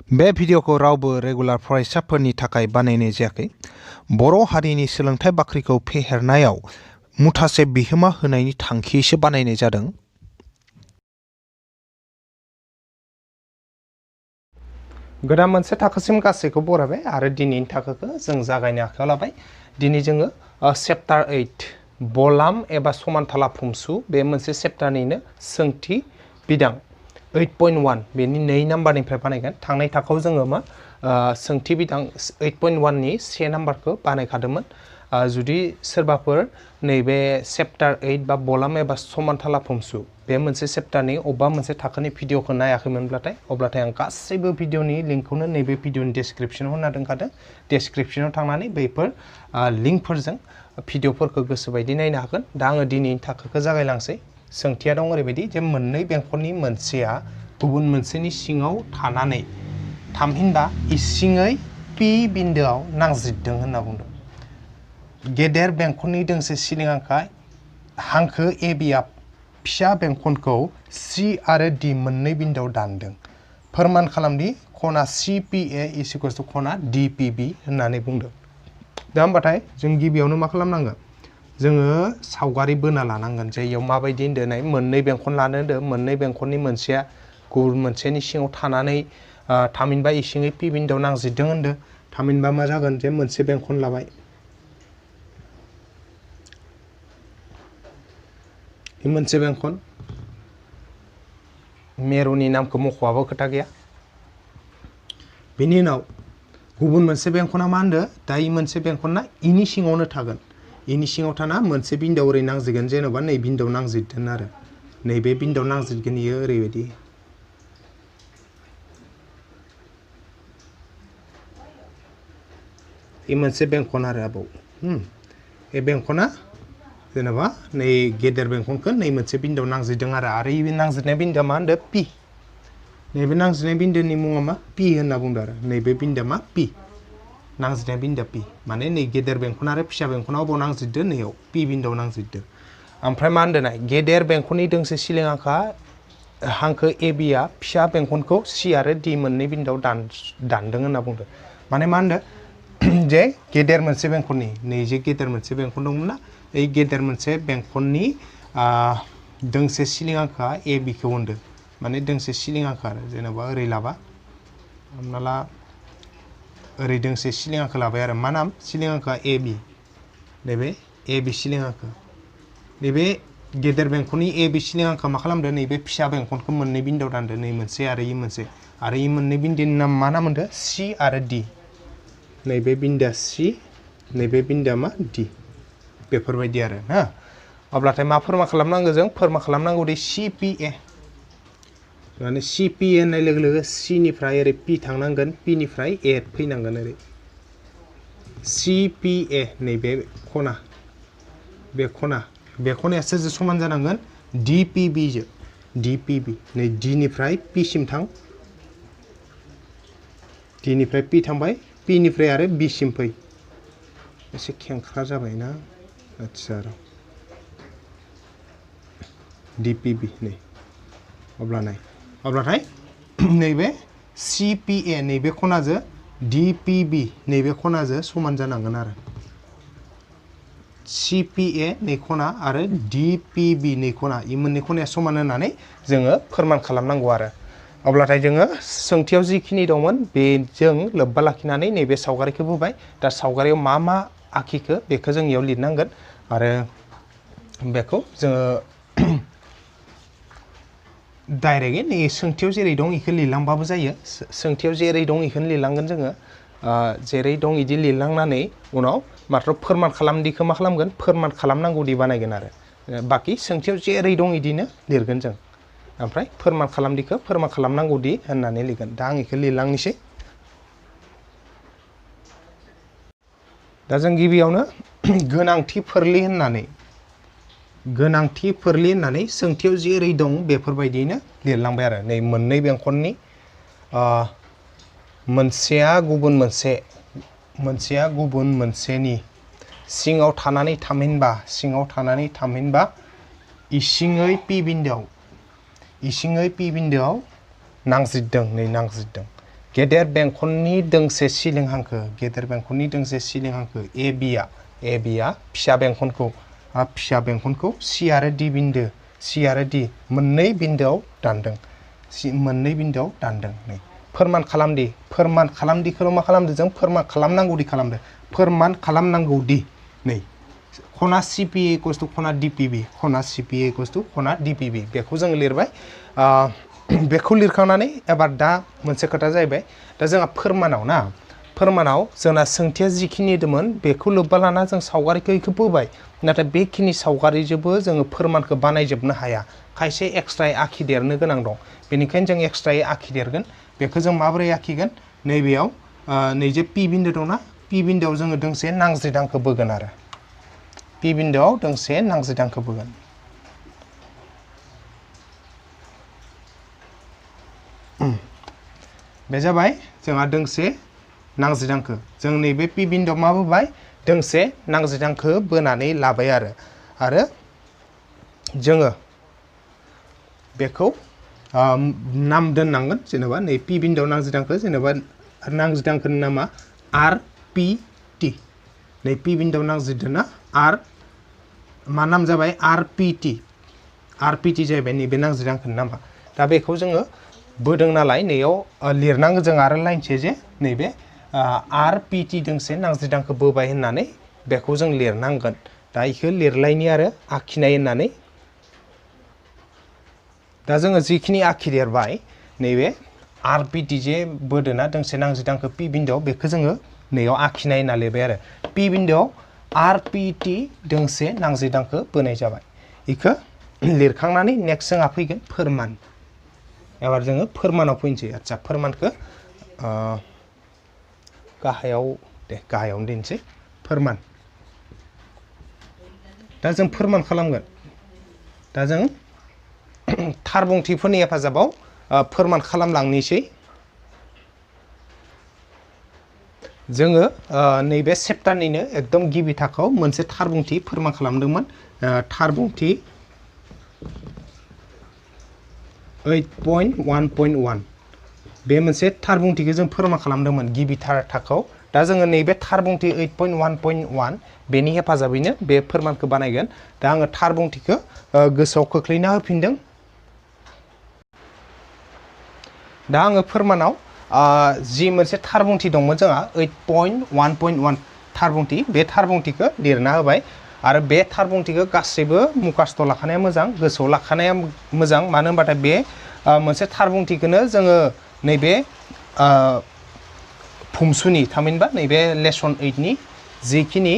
बे भिडिअखौ रावबो रेगुलार फरायसाफोरनि थाखाय बानायनाय जायाखै। बर' हारिनि सोलोंथाइ बाख्रिखौ फेहेरनायाव मुथासे बिहोमा होनायनि थांखियैसो बानायनाय जादों। गोदान मोनसे थाखोसिम गासैखौ बरायबाय आरो दिनैनि थाखोखौ जों जागायनो आखायाव लाबाय। दिनै जोङो चेप्टार 8 बलाम एबा समानथाला फुमसु बे मोनसे चेप्टारनिनो सोंथि बिदां 8.1 बेनि 2 नाम्बारनिफ्राय बानायगोन। थांनाय थाखोआव जोङो मा सोंथि बिदां 8.1 नि 1 नाम्बारखौ बानायखादोंमोन। जुदि सोरबाफोर नैबे चेप्टार 8 बा बलाम एबा समानथाला फुमसु बे मोनसे चेप्टारनि अबेबा मोनसे थाखोनि भिडिअखौ नायाखैमोनब्लाथाय अब्लाथाय आं गासैबो भिडिअनि लिंकखौनो नैबे भिडिअनि डेसक्रिपसनाव होना दोनखादों। डेसक्रिपसनाव थांनानै बैफोर लिंकफोरजों भिडिअफोरखौ गोसोबायदि नायनो हागोन। दा आङो दिनैनि थाखोखौ जागायलांसै। सोंथिया दं ओरैबायदि जे मोननै बेंखननि मोनसेया गुबुन मोनसेनि सिङाव थानानै थामहिनबा इसिङै पि बिन्दोआव नांजिरदों होनना बुंदों। गेदेर बेंखननि दोंसे सिलिंआखा हांखो ए बिआ फिसा बेंखनखौ सि आरो डि मोननै बिन्दोआव दानदों। फोरमान खालामदि खना सि पि ए इज इकुवेल्स टु खना डि पि बि होननानै बुंदों। दा होमबाथाय जों गिबियावनो मा खालामनांगोन? जोङो सावगारि बोना लानांगोन जे इयाव माबायदि होनदों मोननै बेंखन लानो होनदों। मोननै बेंखननि मोनसेया गुबुन मोनसेनि सिङाव थानानै थामहिनबा इसिङै पि बिन्दोआव नांजिरदों होनदों। थामहिनबा मा जागोन जे मोनसे बेंखन लाबाय। मोनसे बेंखन मेरुनि नामखौ मख'आबो खोथा गैया। बेनि उनाव गुबुन मोनसे बेंखना मा होनदों? दा इ मोनसे बेंखना इनि सिङावनो थागोन। इनि सिङाव थाना मोनसे बिन्दोआव ओरै नांजिरगोन जेन'बा नै बिन्दोआव नांजिरदों आरो नैबे बिन्दोआव नांजिरगोन इयो ओरैबायदि। इ मोनसे बेंखन आरो आबौ बे बेंखना जेनेबा नै गेदेर बेंखनखौ नै मोनसे बिन्दोआव नांजिरदों आरो इ नांजिरनाय बिन्दोआ मा होनदों? पि। नैबे नांजिरनाय बिन्दोनि मुङा मा? पि होनना बुंदों आरो नैबे बिन्दोआ मा? पि। नांजिरनाय बिन्दोआ पि माने नै गेदेर बेंखन आरो फिसा बेंखना अबाव नांजिरदों? नैयाव पि बिन्दोआव नांजिरदों। ओमफ्राय मा होनदों? गेदेर बेंखननि दोंसे सिलिंआखा हांखो ए बिआ फिसा बेंखनखौ सि आरो डि मोननै बिन्दोआव दानदों होनना बुंदों। माने मा होनदों? जे गेदेर मोनसे बेंखननि नै जे गेदेर मोनसे बेंखन दंमोन ना, ओइ गेदेर मोनसे बेंखननि दोंसे सिलिंआखा ए बिखौ होनदों। माने दोंसे सिलिंआखा आरो जेनेबा ओरै लाबा हमना ला ओरै दोंसे सिलिंआखा लाबाय आरो मा नाम? सिलिंआखा ए बि। नैबे ए बि सिलिंआखा नैबे गेदेर बेंखननि ए बि सिलिंआखा मा खालामदों? नैबे फिसा बेंखनखौ मोननै बिन्दोआव दानदों। नै मोनसे आरो इ मोनसे आरो इ मोननै बिन्दोनि नाम मा नाम होनदों? सि आरो डि। नैबे बिन्दोआ सि नैबे बिन्दोआ मा? डि। बेफोरबायदि आरो हा। अब्लाथाय मा फोरमान खालामनांगौ जों? फोरमान खालामनांगौ दि सि पि ए माने सि पि ए होननाय लोगो लोगो सिनिफ्राय ओरै पि थांनांगोन, पिनिफ्राय ए फैनांगोन ओरै। सि पि ए नैबे खना बे खनाया सोरजों समान जानांगोन? डि पि बिजों। डि पि बि नै डिनिफ्राय पिसिम थां। डिनिफ्राय पि थांबाय, पिनिफ्राय आरो बिसिम फै। एसे खेंख्रा जाबाय ना? आदसा र' डि पि बि नै अब्लाथाय नैबे सि पि ए नैबे खनाजों डि पि बि नैबे खनाजों समान जानांगोन आरो सि पि ए नै खना आरो डि पि बि नै खना इ मोननै खनाया समान होननानै जोङो फोरमान खालामनांगौ आरो अब्लाथाय जोङो सोंथियाव जिखिनि दंमोन बेजों लोब्बा लाखिनानै नैबे सावगारिखौ बोबाय। दा सावगारियाव मा मा आखिखो बेखौ जों इयाव लिरनांगोन आरो बेखौ जोङो डाइरेक्टयै नै सोंथियाव जेरै दं बेखौ लिरलांबाबो जायो। सोंथियाव जेरै दं बेखौनो लिरलांगोन जोङो। जेरै दं बिदि लिरलांनानै उनाव माथ्र' फोरमान खालामदिखौ मा खालामगोन? फोरमान खालामनांगौदि बानायगोन आरो बाखि सोंथियाव जेरै दं बिदिनो लिरगोन जों। ओमफ्राय फोरमान खालामदिखौ फोरमान खालामनांगौदि होननानै लिरगोन। दा आं बेखौ लिरलांनोसै। दा जों गिबियावनो गोनांथि फोरलि होननानै सोंथियाव जेरै दं बेफोरबायदियैनो लिरलांबाय आरो नै मोननै बेंखननि मोनसेया गुबुन मोनसेनि सिङाव थानानै थामहिनबा इसिङै पि बिन्दोआव नांजिरदों। गेदेर बेंखननि दोंसे सिलिं हांखो गेदेर बेंखननि दोंसे सिलिं हांखो ए बिया फिसा बेंखनखौ सि आरो डी बिन्दो सि आरो डी मोननै बिन्दोआव दानदों नै फोरमान खालामदिखौ मा खालामदों जों फोरमान खालामनांगौदि नै खना CPA इक्वल्स टु खना DPB खना CPA इक्वल्स टु खना DPB बेखौ जों लिरबाय बेखौ लिरखांनानै एबार दा मोनसे खोथा जाहैबाय दा जोंहा फोरमानाव जोंना सोंथिया जिखिनि दंमोन बेखौ लोब्बा लाना जों सावगारिखौ इखौ बोबाय नाथाय बेखिनि सावगारिजोंबो जोङो फोरमानखौ बानायजोबनो हाया खायसे एक्सट्रायै आखिदेरनो गोनां दं बेनिखायनो जों एक्सट्रायै आखिदेरगोन बेखौ जों माबोरै आखिगोन नैबेयाव नैजे P बिन्दो दंना P बिन्दोआव जोङो दोंसे नांज्रिदांखौ बोगोन आरो P बिन्दोआव दोंसे नांज्रिदांखौ बोगोन बे जाबाय जोंहा दोंसे नांज्रिदांखो जों नैबे P बिन्दोआव मा बोबाय दोंसे नांज्रिदांखो बोनानै लाबाय आरो जोङो बेखौ नाम दोननांगोन जेनेबा नै P बिन्दोआव नांज्रिदांखो जेनेबा नांज्रिदांखोनि नामा RPT नै P बिन्दोआव नांज्रिदोंना मा नाम जाबाय RPT जाहैबाय नैबे नांज्रिदांखोनि नामा दा बेखौ जोङो बोदों नालाय नैयाव लिरनांगौ जों आरो लाइनसे जे नैबे RPT दोंसे नांज्रिदांखो बोबाय होननानै बेखौ जों लिरनांगोन दा इखौ लिरलायनि आरो आखिनाय होननानै दा जोङो जिखिनि आखिदेरबाय नैबे RPT जे बोदोना दोंसे नांज्रिदांखो P बिन्दोआव बेखौ जोङो नैयाव आखिनाय होनना लिरबाय आरो P बिन्दोआव RPT दोंसे नांज्रिदांखो बोनाय जाबाय इखौ लिरखांनानै नेक्स्ट जोंहा फैगोन फोरमान एबार जोङो फोरमानाव फैनोसै आदसा फोरमानखौ गाहायावनो दोनसै फोरमान दा जों फोरमान खालामगोन दा जों थार बुंथिफोरनि हेफाजाबाव फोरमान खालामलांनोसै जोङो नैबे चेप्टारनिनो एकदम गिबि थाखोआव मोनसे थार बुंथि फोरमान खालामदोंमोन थार बुंथि 8.1.1 बे मोनसे थार बुंथिखौ जों फोरमान खालामदोंमोन गिबि थाखोआव दा जोङो नैबे थार बुंथि 8.1.1 बेनि हेफाजाबैनो बे फोरमानखौ बानायगोन दा आङो थार बुंथिखौ गोसोआव खोख्लैना होफिनदों दा आङो फोरमानाव जि मोनसे थार बुंथि दंमोन जोंहा 8.1.1 थार बुंथि बे थार बुंथिखौ लिरना होबाय आरो बे थार बुंथिखौ गासैबो मुखास्थ' लाखानाया मोजां गोसोआव लाखानाया मोजां मानो होनबाथाय बे मोनसे थार बुंथिखौनो जोङो नैबे भुमसुनि थामहिनबा नैबे लेसन 8नि जिखिनि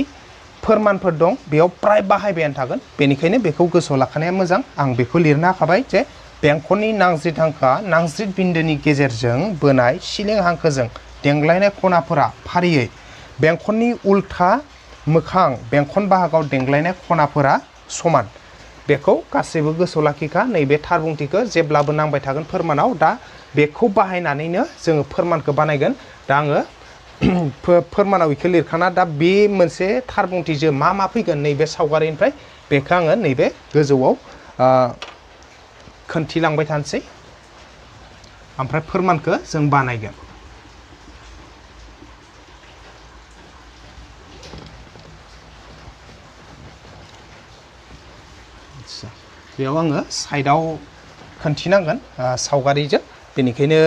फोरमानफोर दं बेयाव प्राय बाहायबायानो थागोन बेनिखायनो बेखौ गोसोआव लाखानाया मोजां आं बेखौ लिरना होखाबाय जे बेंखननि नांज्रिदांखोआ नांज्रिद बिन्दोनि गेजेरजों बोनाय सिलिं हांखोजों देंग्लायनाय खनाफोरा फारियै बेंखननि उल्था मोखां बेंखन बाहागोआव देंग्लायनाय खनाफोरा समान बेखौ गासैबो गोसोआव लाखिखा नैबे थार बुंथिखौ जेब्लाबो नांबाय थागोन फोरमानाव दा बेखौ बाहायनानैनो जोङो फोरमानखौ बानायगोन दा आङो फोरमानाव इखौ लिरखाना दा बे मोनसे थार बुंथिजों मा फैगोन नैबे सावगारिनिफ्राय बेखौ आङो नैबे गोजौआव खोन्थिलांबाय थानोसै ओमफ्राय फोरमानखौ जों बानायगोन बेयाव आङो साइडआव खोन्थिनांगोन सावगारिजों बेनिखायनो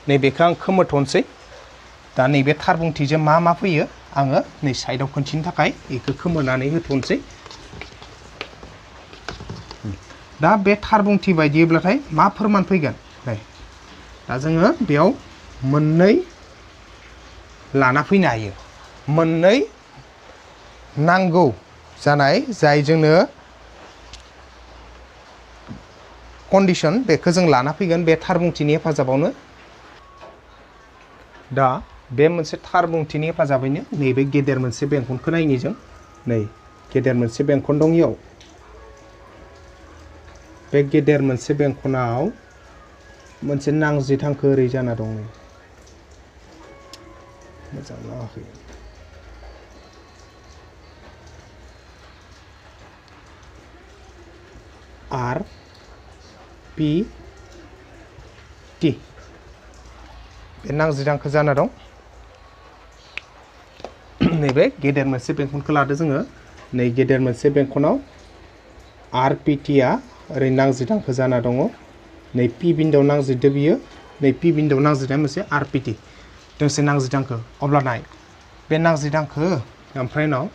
नैबेखौ आं खोमोरथ'नोसै दा नैबे थार बुंथिजों मा फैयो आङो नै साइडआव खोन्थिनो थाखाय बेखौ खोमोरनानै होथ'नोसै दा बे थार बुंथि बायदियैब्लाथाय मा फोरमान फैगोन नै दा जोङो बेयाव मोननै लाना फैनो हायो मोननै नांगौ जानाय जाय जोंनो कन्डिशन बेखौ जों लाना फैगोन बे थार बुंथिनि हेफाजाबावनो दा बे मोनसे थार बुंथिनि हेफाजाबैनो नैबे गेदेर मोनसे बेंखनखौ नायनि जों नै गेदेर मोनसे बेंखन दं इयाव बे गेदेर मोनसे बेंखनाव मोनसे नांज्रिद हांखो ओरै जाना दं मोजां नाङाखै RPT बे नांजिद हांखो जाना दं नैबे गेदेर मोनसे बेंखनखौ लादो जोङो नै गेदेर मोनसे बेंखनाव आरपिटिया ओरै नांजिद हांखो जाना दङ नै पि बिन्दोआव नांजिददो बियो नै पि बिन्दोआव नांजिदनाय मोनसे आरपिटि दोंसे नांजिद हांखो अब्ला नाय बे नांजिद हांखो ओमफ्राय उनाव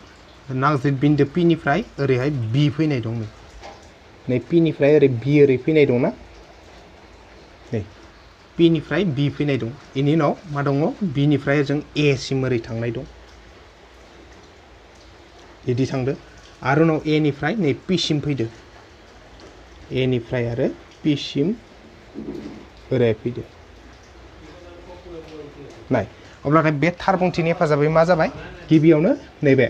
नांजिद बिन्दो पि निफ्राय ओरैहाय बि फैनाय दं नै पि निफ्राय ओरै बि ओरै फैनाय दं ना नै पि निफ्राय बि फैनाय दं इनि उनाव मा दङ बि निफ्राय जों ए सिम ओरै थांनाय दं इदि थांदो आरो उनाव ए निफ्राय नै पि सिम फैदो ए निफ्राय आरो पि सिम ओरै फैदो नाय अब्लाथाय बे थार बुंथिनि हेफाजाबै मा जाबाय गिबियावनो नैबे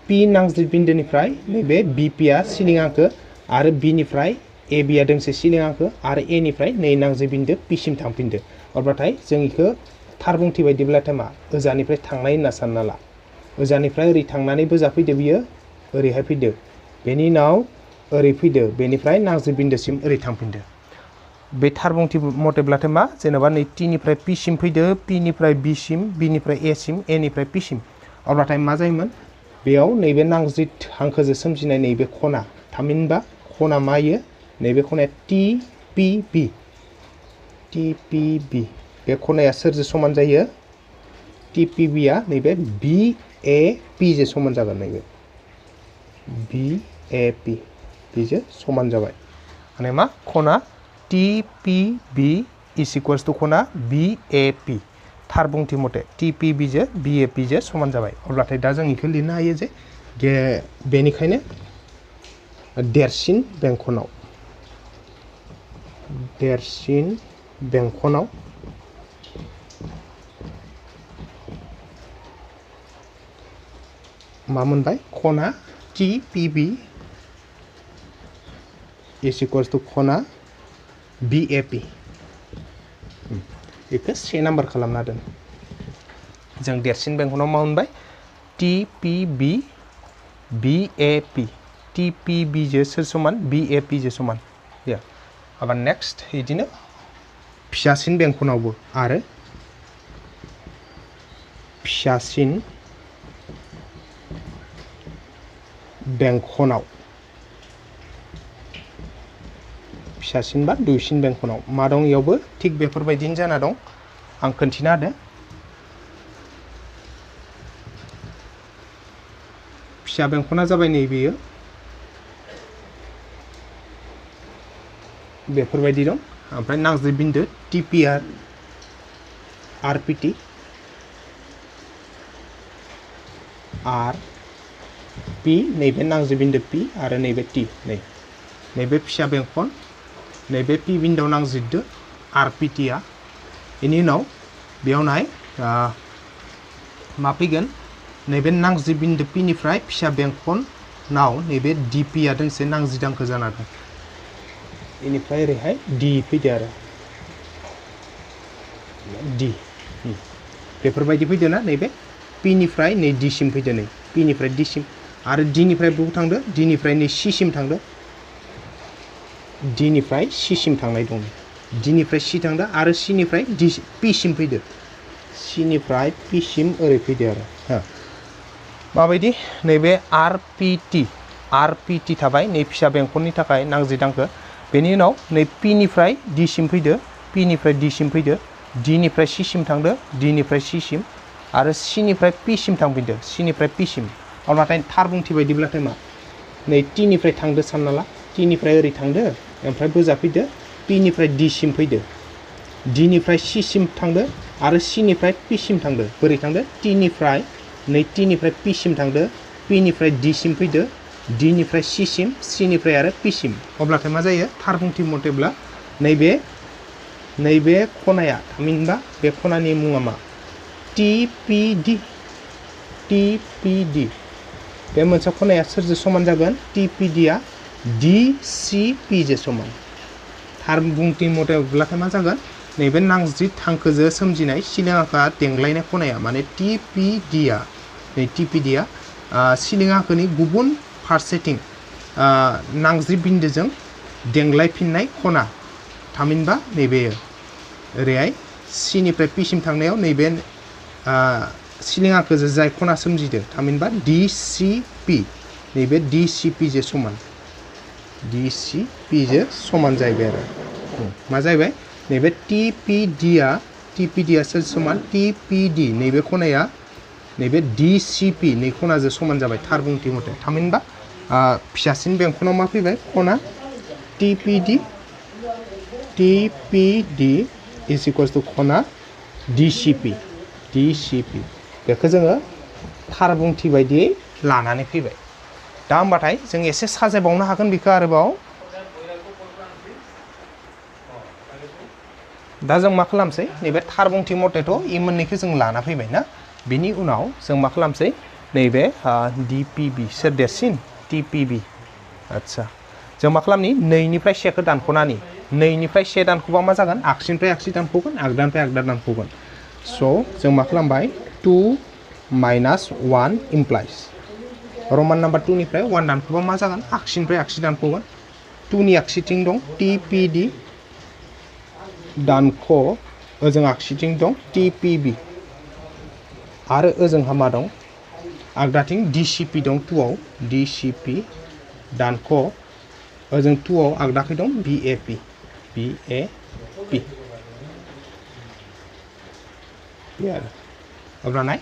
पि नांजिद बिन्दोनिफ्राय नैबे बि पिया सिलिं हांखो आरो बि निफ्राय ए बिया दोंसे सिलिं हांखो आरो ए निफ्राय नै नांजिद बिन्दो पि सिम थांफिनदो अब्लाथाय जों इखो थार बुंथि बायदिब्लाथाय मा ओजानिफ्राय थांनाय होनना सानना ला ओजानिफ्राय ओरै थांनानै बोजा फैदो बियो ओरैहाय फैदो बेनि उनाव ओरै फैदो बेनिफ्राय नांजिद बिन्दोसिम ओरै थांफिनदो बे थार बुंथि मथेब्लाथाय मा जेनेबा नै टि निफ्राय पि सिम फैदो पि निफ्राय बि सिम बि निफ्राय ए सिम ए निफ्राय पि सिम अब्लाथाय मा जायोमोन बेयाव नैबे नांजिद हांखोजों सोमजिनाय नैबे खना थामहिनबा खना मा इयो नैबे खनाया टि पि बि बे खनाया सोरजों समान जायो टि पि बिया नैबे बि ए पि जों समान जागोन नैबे बि ए पि बिजों समान जाबाय माने मा खना टि पि बि इज इक्वल्स टु खना बि ए पि थार बुंथि मथे टि पि बि जो बि ए पि जो समान जाबाय अब्लाथाय दा जों इखौ लिरनो हायो जे बेनिखायनो देरसिन बेंखनाव मा मोनबाय खना टि पि बि इज इक्वल्स टु खना बि ए पि बेखौ से नाम्बार खालामना दोन जों देरसिन बेंखनाव मा मोनबाय टि पि बि बि ए पि टि पि बि जो सोर समान बि ए पि जो समान आबार नेक्स्ट बिदिनो फिसासिन बेंखनावबो आरो फिसासिन बेंखनाव फिसासिन बा दुइसिन बेंखनाव मा दं इयावबो थिग बेफोरबायदिनो जाना दं आं खोन्थिना होदो फिसा बेंखना जाबाय नैबेयो बेफोरबायदि दं ओमफ्राय नांजिद बिन्दो T P R P T R P नैबे नांजिद बिन्दो पि आरो नैबे टि नैबे फिसा बेंखन नैबे पि बिन्दोआव नांजिददो आर पि टिया बेनि उनाव बेयाव नाय मा फैगोन नैबे नांजिद बिन्दो पि निफ्राय फिसा बेंखनाव नैबे डि पिया दोंसे नांजिद हांखो जाना दं बेनिफ्राय ओरैहाय डि फैदो आरो डि बेफोरबायदि फैदो ना नैबे पि निफ्राय नै डि सिम फैदो नै पि निफ्राय डि सिम आरो डि निफ्राय बबाव थांदो डि निफ्राय नै सि सिम थांदो डि निफ्राय सि सिम थांनाय दं डि निफ्राय सि थांदो आरो सि निफ्राय डि पि सिम फैदो सि निफ्राय पि सिम ओरै फैदो आरो माबायदि नैबे आर पि टि थाबाय नै फिसा बेंखननि थाखाय नांजिद हांखो बेनि उनाव नै पि निफ्राय डि सिम फैदो पि निफ्राय डि सिम फैदो डि निफ्राय सि सिम थांदो डि निफ्राय सि सिम आरो सि निफ्राय पि सिम थांफिनदो सि निफ्राय पि सिम अब्लाथाय थार बुंथि बायदिब्लाथाय मा नै टि निफ्राय थांदो सानना ला टि निफ्राय ओरै थांदो ओमफ्राय बोजा फैदो पि निफ्राय डि सिम फैदो डि निफ्राय सि सिम थांदो आरो सि निफ्राय पि सिम थांदो बोरै थांदो टि निफ्राय पि सिम थांदो पि निफ्राय डि सिम फैदो डि निफ्राय सि निफ्राय आरो पि सिम अब्लाथाय मा जायो थार बुंथि मथेब्ला नैबे खनाया थामहिनबा बे खनानि मुङा मा टि पि डि बे मोनसे खनाया सोरजों समान जागोन टि पि डिया डि सि पि जो समान थार बुंथि मथेब्लाथाय मा जागोन नैबे नांजिद हांखोजों सोमजिनाय सिलिं हांखोआ देंग्लायनाय खनाया माने टि पि डिया सिलिं हांखोनि गुबुन फारसेथिं नांजिद बिन्दोजों देंग्लायफिननाय खना थामहिनबा नैबे ओरैहाय C निफ्राय P सिम थांनायाव नैबे सिलिङाखो जाय खना सोमजिदों थामहिनबा DCP नैबे DCP जे समान DCP जे समान जाहैबाय आरो मा जाहैबाय नैबे TPD आ सोर समान TPD नैबे खनाया नैबे DCP नै खनाजों समान जाबाय थार बुंथि मथे थामहिनबा फिसासिन बेंखनाव मा फैबाय खना TPD is equals to खना DCP बेखौ जोङो थार बुंथि बायदियै लानानै फैबाय दा होमबाथाय जों एसे साजायबावनो हागोन बेखौ आरोबाव दा जों मा खालामसै नैबे थार बुंथि मथेथ' इ मोननैखौ जों लाना फैबाय ना बिनि उनाव जों मा खालामसै नैबे DPB सोर देरसिन TPB आच्छा जों मा खालामनि 2 निफ्राय 1 खौ दानख'नानै 2 निफ्राय 1 दानख'बा मा जागोन आगसिनिफ्राय आगसि दानख'गोन आगदानिफ्राय आगदा दानख'गोन स' जों मा खालामबाय 2 - 1 implies रमान नाम्बार 2 निफ्राय 1 दानख'बा मा जागोन आगसिनिफ्राय आगसि दानख'गोन 2 नि आगसिथिं दं TPD दानख' ओजों आगसिथिं दं TPB आरो ओजोंहा मा दं आगदाथिं DCP दं 2 आव DCP दानख' ओजों 2 आव आगदाखै दं BAP अब्ला नाय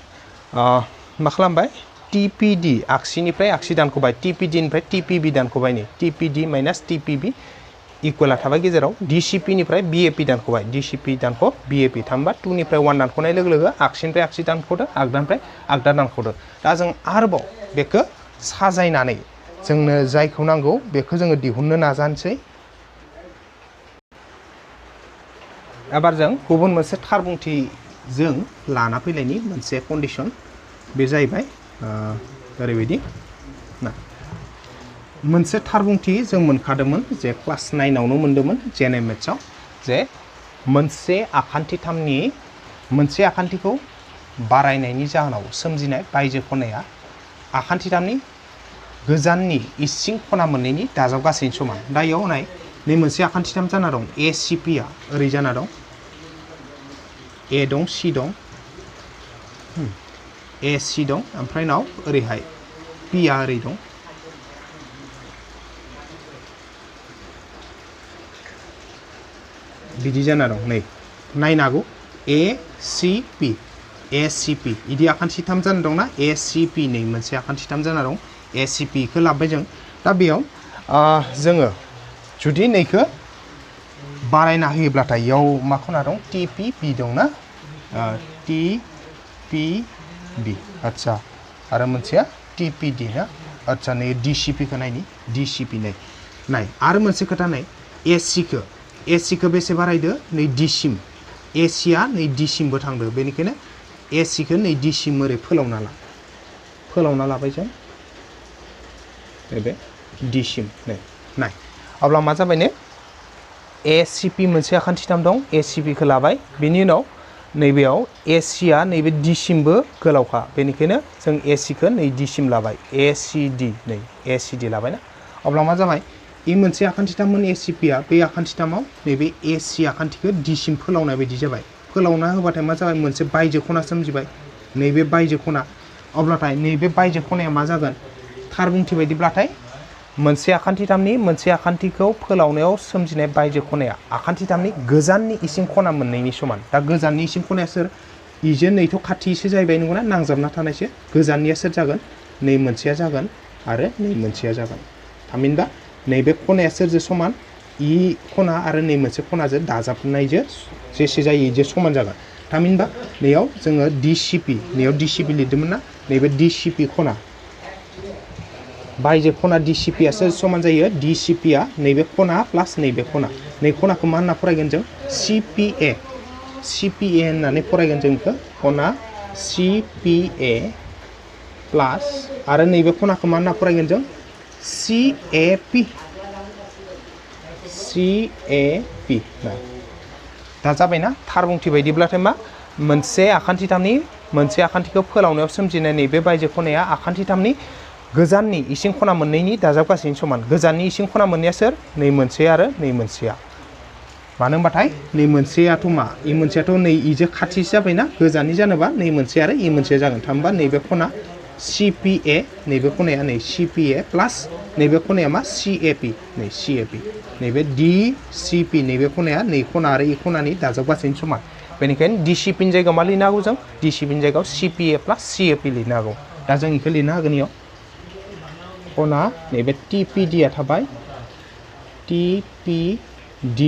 मा खालामबाय TPD आगसिनिफ्राय आगसि दानख'बाय TPD निफ्राय TPB दानख'बाय नै TPD माइनास TPB इकुवेला थाबाय गेजेराव DCP निफ्राय BAP दानख'बाय DCP दानख' BAP थामबा 2 निफ्राय 1 दानख'नाय लोगो लोगो आगसिनिफ्राय आगसि दानख'दो आगदानिफ्राय आगदा दानख'दो दा जों आरोबाव बेखौ साजायनानै जोंनो जायखौ नांगौ बेखौ जोङो दिहुननो नाजानोसै एबार जों गुबुन मोनसे थार बुंथिजों लाना फैनायनि मोनसे कन्डिशन बे जाहैबाय ओरैबायदि ना मोनसे थार बुंथि जों मोनखादोंमोन जे क्लास 9 आवनो मोनदोंमोन जेएनएम मेथ्सआव जे मोनसे आखान्थिखौ बारायनायनि जाहोनाव सोमजिनाय बायजो खनाया आखान्थिथामनि गोजाननि इसिं खना मोननैनि दाजाबगासैनि समान दा इयाव नाय नै मोनसे आखान्थिथाम जाना दं ACP आ ओरै जाना दं A दं C दं AC दं ओमफ्राय नाव ओरैहाय P आ ओरै दं बिदि जाना दं नै नायनो हागौ ACP इदि आखान्थिथाम जाना दंना ACP नै मोनसे आखान्थिथाम जाना दं ACP खौ लाबाय जों दा बेयाव जोङो जुदि नैखौ बारायना होयोब्लाथाय इयाव मा खना दं TPB दंना TPB आच्छा आरो मोनसेया TPD ना आच्छा नै DCP खौ नायनि DCP नाय आरो मोनसे खोथा नाय AC खौ बेसे बारायदो नै D सिम AC आ नै D सिमबो थांदो बेनिखायनो AC खौ नै D सिम ओरै फोलावना लाबाय जों बे D सिम नाय अब्ला मा जाबाय ने ACP मोनसे आखान्थिथाम दं ACP खौ लाबाय बेनि उनाव नैबेयाव AC आ नैबे D सिमबो गोलावखा बेनिखायनो जों AC खौ नै D सिम लाबाय ACD लाबायना अब्ला मा जाबाय इ मोनसे आखान्थिथाममोन ACP आ बे आखान्थिथामाव नैबे AC आखान्थिखौ D सिम फोलावनाय बायदि जाबाय फोलावना होबाथाय मा जाबाय मोनसे बायजो खना सोमजिबाय नैबे बायजो खना अब्लाथाय नैबे बायजो खनाया मा जागोन थार बुंथि बायदिब्लाथाय मोनसे आखान्थिखौ फोलावनायाव सोमजिनाय बायजो खनाया आखान्थिथामनि गोजाननि इसिं खना मोननैनि समान दा गोजाननि इसिं खनाया सोर इजों नैथ' खाथिसो जाहैबाय नंगौना नांजाबना थानायसो गोजाननिया सोर जागोन नै मोनसेया जागोन आरो नै मोनसेया जागोन थामहिनबा नैबे खनाया सोरजों समान इ खना आरो नै मोनसे खनाजों दाजाबनायजों जेसे जायो इजों समान जागोन थामहिनबा नैयाव जोङो DCP लिरदोंमोन ना नैबे DCP खना बायजो खना DCP आ सोर समान जायो DCP आ नैबे खना प्लास नैबे खना नै खनाखौ मा होनना फरायगोन जों CPA होननानै फरायगोन जों बेखौ खना CPA प्लास आरो नैबे खनाखौ मा होनना फरायगोन जों CAP दा जाबायना थार बुंथि बायदिब्लाथाय मा मोनसे आखान्थिखौ फोलावनायाव सोमजिनाय नैबे बायजो खनाया आखान्थिथामनि गोजाननि इसिं खना मोननैनि दाजाबगासैनि समान गोजाननि इसिं खना मोननैया सोर नै मोनसे आरो नै मोनसेया मानो होनबाथाय नै मोनसेयाथ' मा इ मोनसेयाथ' नै इजों खाथिसो जाबायना गोजाननि जानोबा नै मोनसे आरो इ मोनसे जागोन थामहिनबा नैबे खना CPA नैबे खनाया नै CPA प्लास नैबे खनाया मा CAP नै CAP नैबे DCP नैबे खनाया नै खना आरो इ खनानि दाजाब गासैनि समान बेनिखायनो DCP नि जायगायाव मा लिरनो हागौ जों DCP नि जायगायाव CPA प्लास CAP लिरनो हागौ दा जों इखौ लिरनो हागोन इयाव खना नैबे TPD आ थाबाय TPD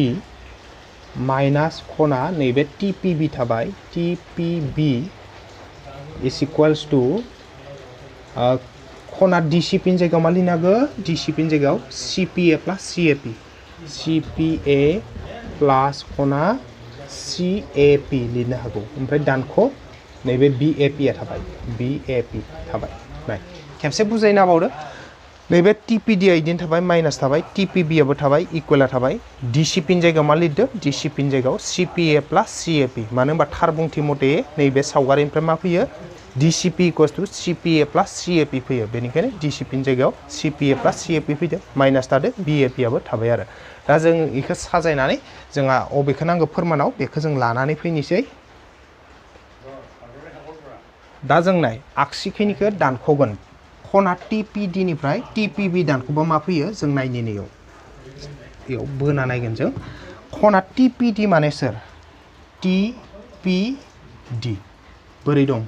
माइनास खना नैबे TPB थाबाय TPB is equals to खना DCP नि जायगायाव मा लिरनो हागौ DCP नि जायगायाव CPA प्लास CAP CPA प्लास खना CAP लिरनो हागौ ओमफ्राय दानख' नैबे BAP आ थाबाय BAP थाबाय नाय खेबसे बुजायना बावदो नैबे TPD आ इदिनो थाबाय माइनास थाबाय TPB आबो थाबाय इकुवेला थाबाय DCP नि जायगायाव मा लिरदो DCP नि जायगायाव CPA प्लास CAP मानो होनबा थार बुंथि मथे नैबे सावगारिनिफ्राय मा फैयो DCP इक्वल्स टु CPA प्लास CAP फैयो बेनिखायनो DCP नि जायगायाव CPA प्लास CAP फैदो माइनास थादो BAP आबो थाबाय आरो दा जों इखौ साजायनानै जोंहा अबेखौ नांगौ फोरमानाव बेखौ जों लानानै फैनोसै दा जों नाय आगसिखैनिखौ दानख'गोन खना TPD निफ्राय TPB दानख'बा मा फैयो जों नायनि इयाव बोना नायगोन जों खना TPD माने सोर TPD बोरै दं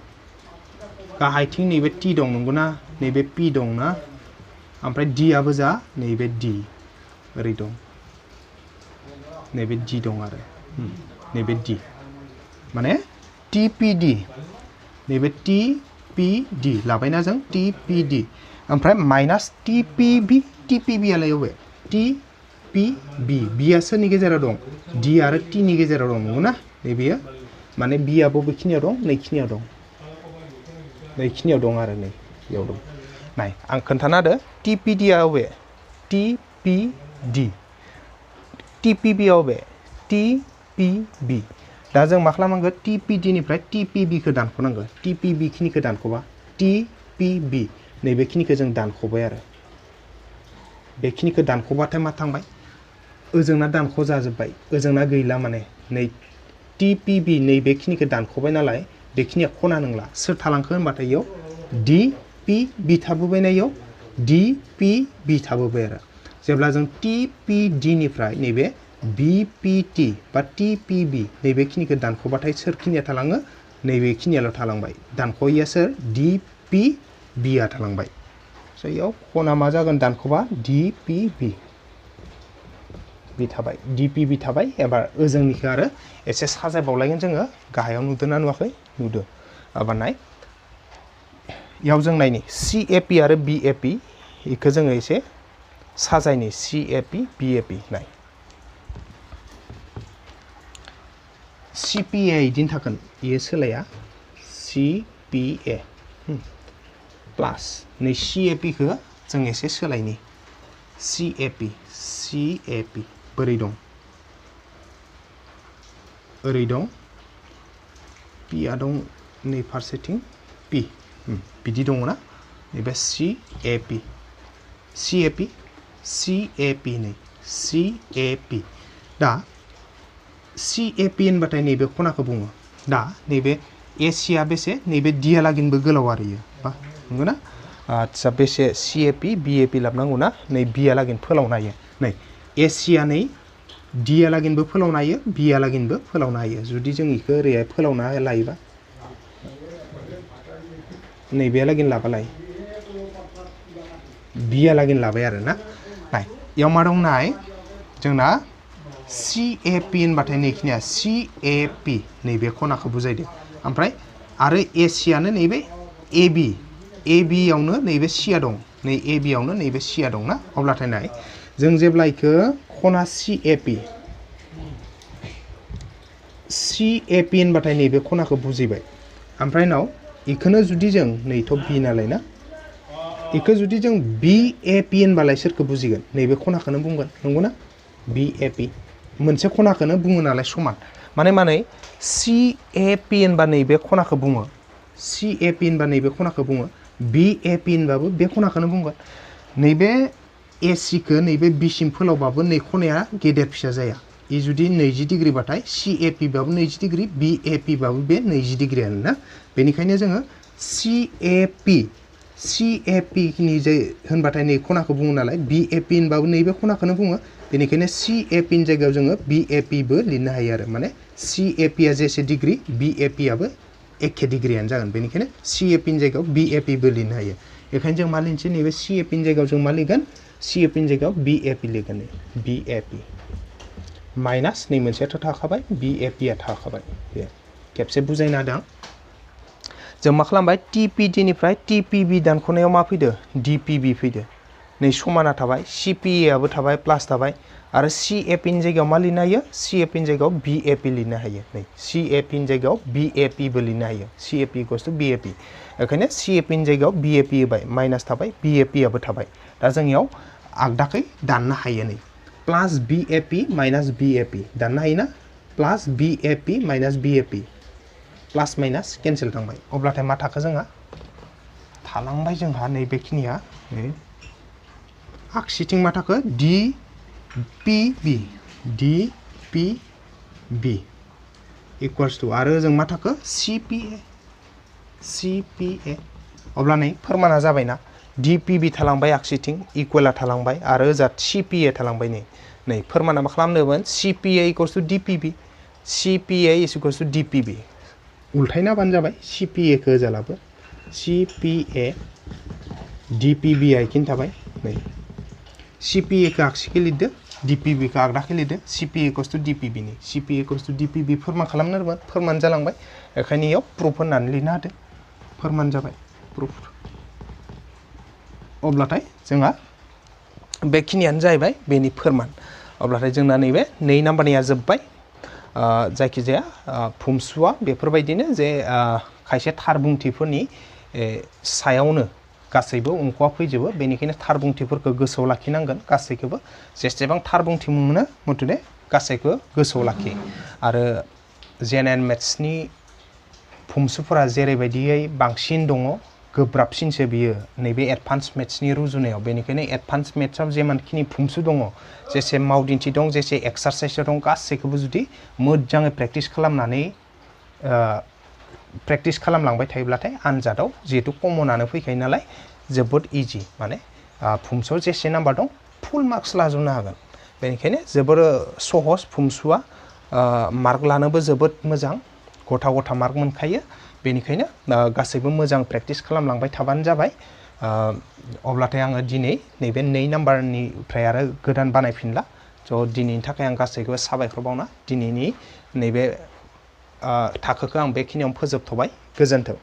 गाहायथिं नैबे T दं नंगौना नैबे P दं ना ओमफ्राय D आबो जा नैबे D ओरै दं नैबे D दं आरो नैबे D माने TPD नैबे TPD लाबायना जों TPD ओमफ्राय माइनास TPB आलाय अबे TPB B आ सोरनि गेजेराव दं D आरो T नि गेजेराव दं नंगौना नैबेयो माने B आ बबेखिनियाव दं नैखिनियाव दं आरो नै बेयाव दं नाय आं खोन्थाना होदो TPD आ अबे TPB आ अबे TPB दा जों मा खालामनांगौ TPD निफ्राय TPB खौ दानख'नांगौ TPB खिनिखौ दानख'बा TPB नैबेखिनिखौ जों दानख'बाय आरो बेखिनिखौ दानख'बाथाय मा थांबाय ओजोंना दानख' जाजोब्बाय ओजोंना गैला माने नै TPB नैबेखिनिखौ दानख'बाय नालाय बेखिनिया खना नंला सोर थालांखो होनबाथाय इयाव DPB थाबोबायना इयाव DPB थाबोबाय आरो जेब्ला जों TPD निफ्राय नैबे BPT बा TPB नैबेखिनिखौ दानख'बाथाय सोरखिनिया थालाङो नैबेखिनियाल' थालांबाय दानख'यैया सोर DPB आ थालांबाय स' इयाव खना मा जागोन दानख'बा DPB थाबाय DPB थाबाय एबार ओजोंनिखौ आरो एसे साजायबावलायगोन जोङो गाहायाव नुदोंना नुवाखै नुदो एबार नाय इयाव जों नायनि CAP आरो BAP इखौ जोङो एसे साजायनि CAP BAP नाय CPA इदिनो थागोन इयो सोलाया CPA प्लास नै CAP खौ जों एसे सोलायनि CAP बोरै दं ओरै दं P आ दं नै फारसेथिं P बिदि दङ ना नैबे CAP नै CAP दा CAP होनबाथाय नैबे खनाखौ बुङो दा नैबे AC आ बेसे नैबे D आ लागिनबो गोलाव आरो इयो बा नंगौना आच्छा बेसे CAP BAP लाबनांगौ ना नै B आ लागिन फोलावनो हायो नै AC आ नै D आ लागिनबो फोलावनो हायो B आ लागिनबो फोलावनो हायो जुदि जों इखौ ओरैहाय फोलावना लायोबा नैबे लागिन लाबालाय B आ लागिन लाबाय आरो ना नाय इयाव मा दं नाय जोंना CAP होनबाथाय नैखिनिया CAP नैबे खनाखौ बुजायदो ओमफ्राय आरो AC आनो नैबे AB आवनो नैबे C आ दं नै AB आवनो नैबे C आ दं ना अब्लाथाय नाय जों जेब्ला इखौ खना CAP होनबाथाय नैबे खनाखौ बुजिबाय ओमफ्राय नाव इखौनो जुदि जों नैथ' B नालाय ना इखौ जुदि जों BAP होनबालाय सोरखौ बुजिगोन नैबे खनाखौनो बुंगोन नंगौना BAP मोनसे खनाखौनो बुङो नालाय समान माने CAP होनबा नैबे खनाखौ बुङो CAP होनबा नैबे खनाखौ बुङो BAP होनबाबो बे खनाखौनो बुंगोन नैबे AC खौ नैबे B सिम फोलावबाबो नै खनाया गेदेर फिसा जाया इ जुदि 20 डिग्री बाथाय CAP बाबो 20 डिग्री BAP बाबो बे 20 डिग्री आनो ना बेनिखायनो जोङो CAP नि जे होनबाथाय नै खनाखौ बुङो नालाय BAP होनबाबो नैबे खनाखौनो बुङो बेनिखायनो CAP नि जायगायाव जोङो BAP बो लिरनो हायो आरो माने CAP आ जेसे डिग्री BAP आबो एखे डिग्रीयानो जागोन बेनिखायनो CAP नि जायगायाव BAP बो लिरनो हायो बेखायनो जों मा लिरनोसै नैबे CAP नि जायगायाव जों मा लिरगोन CAP नि जायगायाव BAP लिरगोन BAP माइनास नै मोनसेयाथ' थाखाबाय BAP आ थाखाबाय बे खेबसे बुजायना होदों जों मा खालामबाय TPD निफ्राय TPB दानख'नायाव मा फैदो DPB फैदो नै समाना थाबाय CPA आबो थाबाय प्लास थाबाय आरो CAP नि जायगायाव मा लिरनो हायो CAP नि जायगायाव BAP लिरनो हायो नै CAP नि जायगायाव BAP बो लिरनो हायो CAP इक्वल्स टु BAP बेखायनो CAP नि जायगायाव BAP होबाय माइनास थाबाय BAP आबो थाबाय दा जोंनियाव आगदाखै दाननो हायो नै प्लास BAP माइनास BAP दाननो हायोना प्लास BAP माइनास BAP प्लास माइनास केन्सेल थांबाय अब्लाथाय मा थाखो जोंहा थालांबाय जोंहा नैबेखिनिया नै आगसिथिं मा थाखो DPB इक्वल्स टु आरो जों मा थाखो CPA अब्ला नै फोरमाना जाबायना DPB थालांबाय आगसिथिं इक्वला थालांबाय आरो ओजा CPA थालांबाय नै फोरमाना मा खालामदोंमोन CPA equals to DPB CPA equals to DPB उल्थायना बानो जाबाय CPA खौ ओजालाबो CPA DPB आइखिन थाबाय नै CPA खौ आगसिखै लिरदो DPB खौ आगदाखै लिरदो CPA इक्वल्स टु DPB नि CPA इक्वल्स टु DPB फोरमान खालामनोबा फोरमान जालांबाय बेखायनो इयाव प्रुफ होननानै लिरनो हादो फोरमान जाबाय प्रुफ अब्लाथाय जोंहा बेखिनियानो जाहैबाय बेनि फोरमान अब्लाथाय जोंना नैबे 2 नाम्बारनिया जोब्बाय जायखिजाया फुमसुआ बेफोरबायदिनो जे खायसे थार बुंथिफोरनि सायावनो गासैबो अंकआ फैजोबो बेनिखायनो थार बुंथिफोरखौ गोसोआव लाखिनांगोन गासैखौबो जेसेबां थार बुंथि मोनो मथुते गासैखौबो गोसोआव लाखि आरो जेनेरेल मेथ्सनि फुमसुफोरा जेरैबायदियै बांसिन दङ गोब्राबसिनसो बियो नैबे एडभान्स मेथ्सनि रुजुनायाव बेनिखायनो एडभान्स मेथ्सआव जेमानखिनि फुमसु दङ जेसे मावदिन्थि दं जेसे एक्सारसाइस दं गासैखौबो जुदि मोजाङै प्रेक्टिस खालामनानै प्रेक्टिस खालामलांबाय थायोब्लाथाय आनजादाव जिहेतु कमनानो फैखायो नालाय जोबोद इजि माने फुमसुआव जेसे नाम्बार दं फुल मार्क्स लाजोबनो हागोन बेनिखायनो जोबोर सहज फुमसुआ मार्क लानोबो जोबोद मोजां गथा मार्क मोनखायो बेनिखायनो गासैबो मोजां प्रेक्टिस खालामलांबाय थाबानो जाबाय अब्लाथाय आङो दिनै नैबे 2 नाम्बारनिफ्राय आरो गोदान बानायफिनला स' दिनैनि थाखाय आं गासैखौबो साबायखर बावना दिनैनि नैबे थाखोखौ आं बेखिनियावनो फोजोबथ'बाय गोजोन्थों